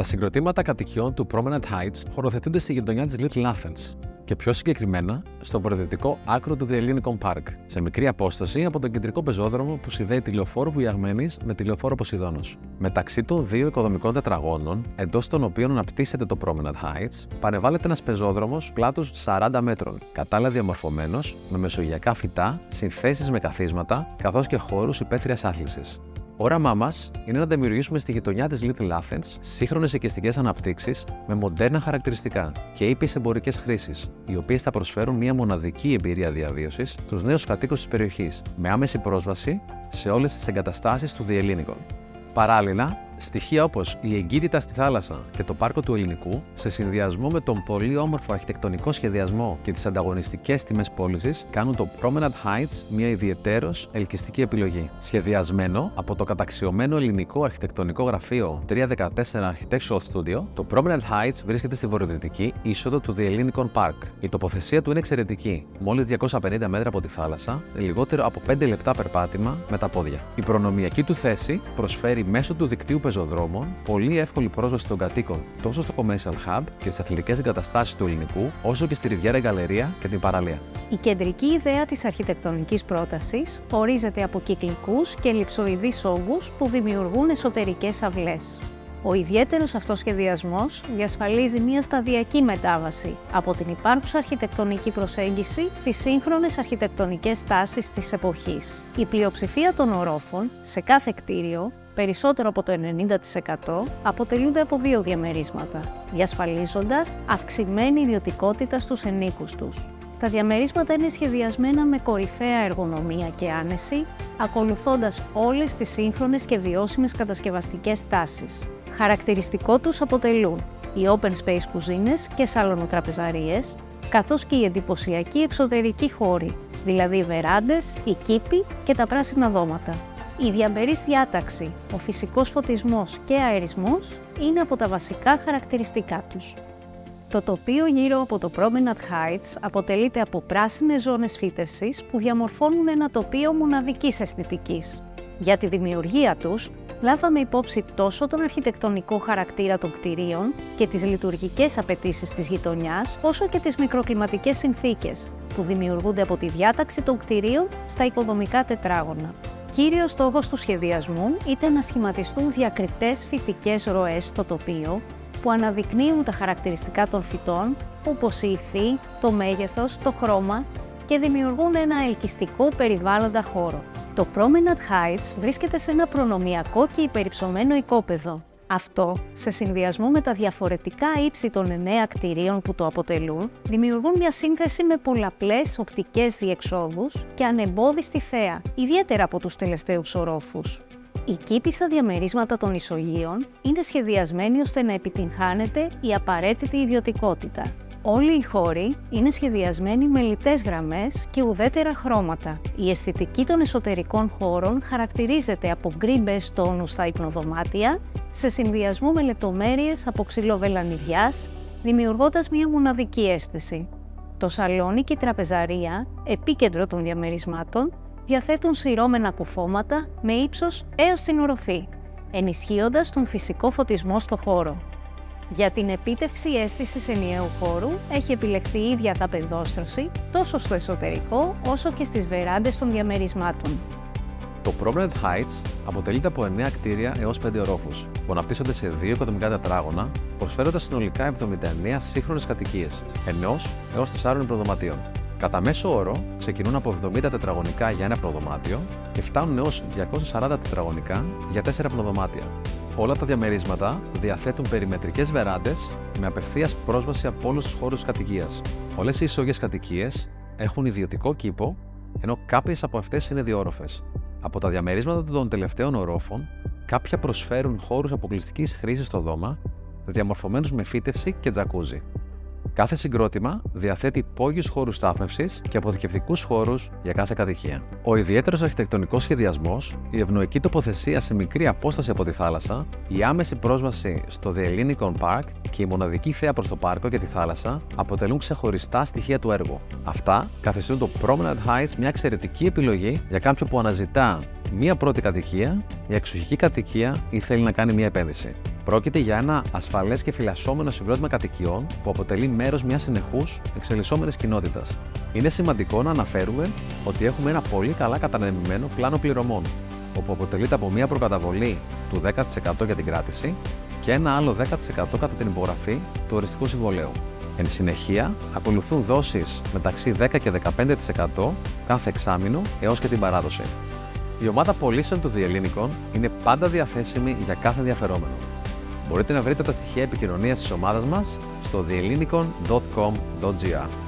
συγκροτήματα κατοικιών του Promenade Heights χωροθετούνται στη γειτονιά της Little Athens και πιο συγκεκριμένα στο βορειοδυτικό άκρο του The Ellinikon Park, σε μικρή απόσταση από τον κεντρικό πεζόδρομο που συνδέει τη λεωφόρο Βουλιαγμένης με τη λεωφόρο Ποσειδώνος. Μεταξύ των δύο οικοδομικών τετραγώνων, εντός των οποίων αναπτύσσεται το Promenade Heights, παρεμβάλλεται ένας πεζόδρομος πλάτους 40 μέτρων, κατάλληλα διαμορφωμένος, με μεσογειακά φυτά, συνθέσεις με καθίσματα, καθώς και χώρους υπαίθριας άθλησης. Όραμά μας είναι να δημιουργήσουμε στη γειτονιά της Little Athens σύγχρονες οικιστικές αναπτύξεις με μοντέρνα χαρακτηριστικά και ήπιες εμπορικές χρήσεις, οι οποίες θα προσφέρουν μια μοναδική εμπειρία διαβίωσης στους νέους κατοίκους της περιοχής, με άμεση πρόσβαση σε όλες τις εγκαταστάσεις του The Ellinikon. Παράλληλα, στοιχεία όπως η εγκύτητα στη θάλασσα και το πάρκο του Ελληνικού, σε συνδυασμό με τον πολύ όμορφο αρχιτεκτονικό σχεδιασμό και τις ανταγωνιστικές τιμές πώλησης, κάνουν το Promenade Heights μια ιδιαιτέρως ελκυστική επιλογή. Σχεδιασμένο από το καταξιωμένο ελληνικό αρχιτεκτονικό γραφείο 314 Architectural Studio, το Promenade Heights βρίσκεται στη βορειοδυτική είσοδο του The Ellinikon Park. Η τοποθεσία του είναι εξαιρετική, μόλις 250 μέτρα από τη θάλασσα, λιγότερο από 5 λεπτά περπάτημα με τα πόδια. Η προνομιακή του θέση προσφέρει μέσω του δικτύου πεζοδρόμων πολύ εύκολη πρόσβαση των κατοίκων τόσο στο Commercial Hub και στις αθλητικές εγκαταστάσεις του Ελληνικού, όσο και στη Ριβιέρα Γκαλερία και την παραλία. Η κεντρική ιδέα της αρχιτεκτονικής πρότασης ορίζεται από κυκλικούς και ελλιψοειδείς όγκους που δημιουργούν εσωτερικές αυλές. Ο ιδιαίτερος αυτός σχεδιασμός διασφαλίζει μια σταδιακή μετάβαση από την υπάρχουσα αρχιτεκτονική προσέγγιση στις σύγχρονες αρχιτεκτονικές τάσεις της εποχής. Η πλειοψηφία των ορόφων σε κάθε κτίριο, περισσότερο από το 90%, αποτελούνται από δύο διαμερίσματα, διασφαλίζοντας αυξημένη ιδιωτικότητα στους ενίκους τους. Τα διαμερίσματα είναι σχεδιασμένα με κορυφαία εργονομία και άνεση, ακολουθώντας όλες τις σύγχρονες και βιώσιμες κατασκευαστικές τάσεις. Χαρακτηριστικό τους αποτελούν οι open space κουζίνες και σαλονοτραπεζαρίες, καθώς και οι εντυπωσιακοί εξωτερικοί χώροι, δηλαδή οι βεράντες, οι κήποι και τα πράσινα δώματα. Η διαμερής διάταξη, ο φυσικός φωτισμός και αερισμός είναι από τα βασικά χαρακτηριστικά τους. Το τοπίο γύρω από το Promenade Heights αποτελείται από πράσινες ζώνες φύτευσης που διαμορφώνουν ένα τοπίο μοναδικής αισθητικής. Για τη δημιουργία τους, λάβαμε υπόψη τόσο τον αρχιτεκτονικό χαρακτήρα των κτηρίων και τις λειτουργικές απαιτήσεις της γειτονιάς, όσο και τις μικροκλιματικές συνθήκες που δημιουργούνται από τη διάταξη των κτηρίων στα οικοδομικά τετράγωνα. Κύριος στόχος του σχεδιασμού ήταν να σχηματιστούν διακριτές φυτικές ροές στο τοπίο που αναδεικνύουν τα χαρακτηριστικά των φυτών, όπως η υφή, το μέγεθος, το χρώμα και δημιουργούν ένα ελκυστικό περιβάλλοντα χώρο. Το Promenade Heights βρίσκεται σε ένα προνομιακό και υπερυψωμένο οικόπεδο. Αυτό, σε συνδυασμό με τα διαφορετικά ύψη των 9 κτηρίων που το αποτελούν, δημιουργούν μια σύνθεση με πολλαπλές οπτικές διεξόδους και ανεμπόδιστη θέα, ιδιαίτερα από τους τελευταίους ορόφους. Οι κήποι στα διαμερίσματα των ισογείων είναι σχεδιασμένοι ώστε να επιτυγχάνεται η απαραίτητη ιδιωτικότητα. Όλοι οι χώροι είναι σχεδιασμένοι με λιτές γραμμές και ουδέτερα χρώματα. Η αισθητική των εσωτερικών χώρων χαρακτηρίζεται από γκρι-μπεζ τόνους στα υπνοδωμάτια, σε συνδυασμό με λεπτομέρειες από ξύλο βελανιδιάς, δημιουργώντας μια μοναδική αίσθηση. Το σαλόνι και η τραπεζαρία, επίκεντρο των διαμερισμάτων, διαθέτουν σειρώμενα κουφώματα με ύψος έως την οροφή, ενισχύοντας τον φυσικό φωτισμό στο χώρο. Για την επίτευξη αίσθησης ενιαίου χώρου έχει επιλεχθεί η ίδια ταπεδόστρωση τόσο στο εσωτερικό όσο και στις βεράντες των διαμερισμάτων. Το Promenade Heights αποτελείται από 9 κτίρια έως 5 ορόφους, που αναπτύσσονται σε 2 οικοδομικά τετράγωνα, προσφέροντας συνολικά 79 σύγχρονες κατοικίες, ενός έως 4 υπνοδωματίων. Κατά μέσο όρο, ξεκινούν από 70 τετραγωνικά για ένα υπνοδωμάτιο και φτάνουν έως 240 τετραγωνικά για 4 υπνοδωμάτια. Όλα τα διαμερίσματα διαθέτουν περιμετρικές βεράντες με απευθείας πρόσβαση από όλους τους χώρους κατοικίας. Όλες οι ισόγειες κατοικίες έχουν ιδιωτικό κήπο, ενώ κάποιες από αυτές είναι διόροφες. Από τα διαμερίσματα των τελευταίων ορόφων, κάποια προσφέρουν χώρους αποκλειστικής χρήσης στο δώμα, διαμορφωμένους με φύτευση και τζακούζι. Κάθε συγκρότημα διαθέτει υπόγειους χώρους στάθμευσης και αποθηκευτικούς χώρους για κάθε κατοικία. Ο ιδιαίτερος αρχιτεκτονικός σχεδιασμός, η ευνοϊκή τοποθεσία σε μικρή απόσταση από τη θάλασσα, η άμεση πρόσβαση στο The Ellinikon Park και η μοναδική θέα προς το πάρκο και τη θάλασσα αποτελούν ξεχωριστά στοιχεία του έργου. Αυτά καθιστούν το Promenade Heights μια εξαιρετική επιλογή για κάποιον που αναζητά μία πρώτη κατοικία, μια εξοχική κατοικία ή θέλει να κάνει μία επένδυση. Πρόκειται για ένα ασφαλές και φυλασσόμενο συγκρότημα κατοικιών που αποτελεί μέρος μιας συνεχούς εξελισσόμενης κοινότητας. Είναι σημαντικό να αναφέρουμε ότι έχουμε ένα πολύ καλά κατανεμημένο πλάνο πληρωμών, όπου αποτελείται από μία προκαταβολή του 10% για την κράτηση και ένα άλλο 10% κατά την υπογραφή του οριστικού συμβολαίου. Εν συνεχεία, ακολουθούν δόσεις μεταξύ 10 και 15% κάθε εξάμηνο έως και την παράδοση. Η ομάδα πωλήσεων του The Hellinikon είναι πάντα διαθέσιμη για κάθε ενδιαφερόμενο. Μπορείτε να βρείτε τα στοιχεία επικοινωνίας της ομάδας μας στο thehellinikon.com.gr.